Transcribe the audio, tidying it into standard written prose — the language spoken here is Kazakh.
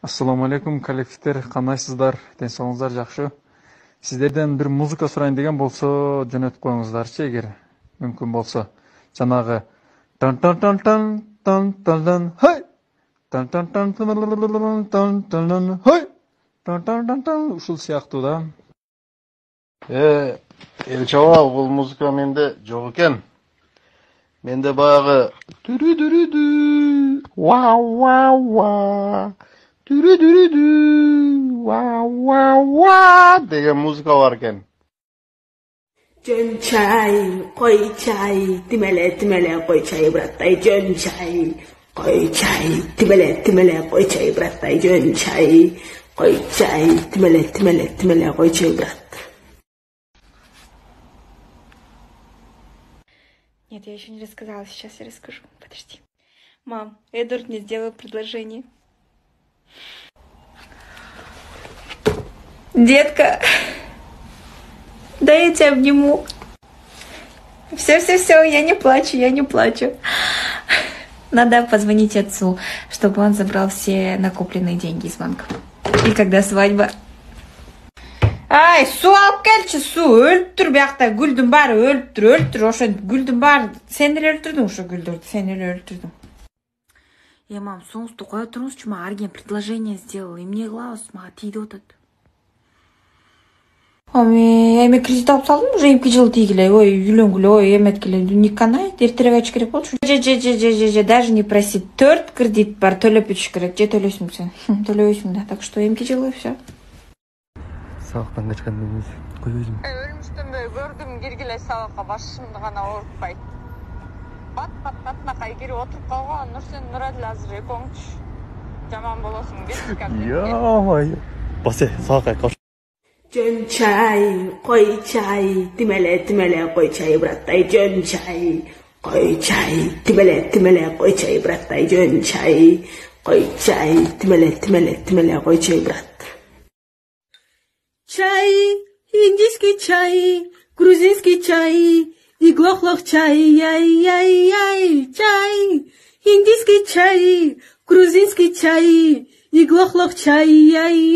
Assalamu alaikum коллективтер, кандайсыздар? Денсаулыгыңыздар жакшы? Сиздерден бир музыка сурайын деген болсо, жөнөтүп коюңуздарчы эгер мүмкүн болсо. Жанагы тан тан тан тан тан тан тан хай тан тан тан тан тан тан хай тан тан тан тан ушул сыяктуу да. Elçava бул музыка менде жок экен. Менде баягы дүрү вау вау ва дүрү вау вау ва деген музыка бар экен. Жөн чай, кой чай, тимеле кой чай, браттай, жөн чай, кой чай, тимеле кой чай, браттай, жөн чай, кой чай, тимеле кой чай, брат. Нет, я еще не рассказала, сейчас я расскажу. Подожди. Мам, Эдвард мне сделал предложение. Детка, дай я тебя обниму. Все, я не плачу. Надо позвонить отцу, чтобы он забрал все накопленные деньги из банка. И когда свадьба? Ай, су алып келші, су өліп тұр бияқта, гүлдің бары өліп тұр, ошо гүлдің бары, сен эле өлтүрдүң ошо гүлдөрдү, сен эле өлтүрдүң. Мам, соңузду кое турыңузчу, мага арген предложение сделал, эмне кылабыз, мага тийип атат. Эме кредит алып салдым, уже 2 жыл тийгиле, ой, үйлөнгүлө, ой, эметкиле, никана, эртерээк ачыш керек болчу. Даже не проси, 4 кредит бар, төлөп бүтүш керек, же төлөйсүң сен? Төлөбөйсүң да, так что 2 жыл и все. Сабактан качканда көйөзүм. Өлүмүштөн көрдүм, киргиле сабакка башымды гана оорутпайт. Пат-патнакай кирип отуруп калган, Нурсен Нурадил азыр экөөңчү жаман болосуң бир Яамай. Басе, сабакка каш. Жөн чай, кой чай, тимеле кой чай, браттай, жөн чай, кой чай, тимеле кой чай, браттай, жөн чай, кой чай, тимеле кой чай, брат. Чай, индийский чай, грузинский чай, и глох чай, яй, чай, индийский чай, грузинский чай, и глох чай, яй.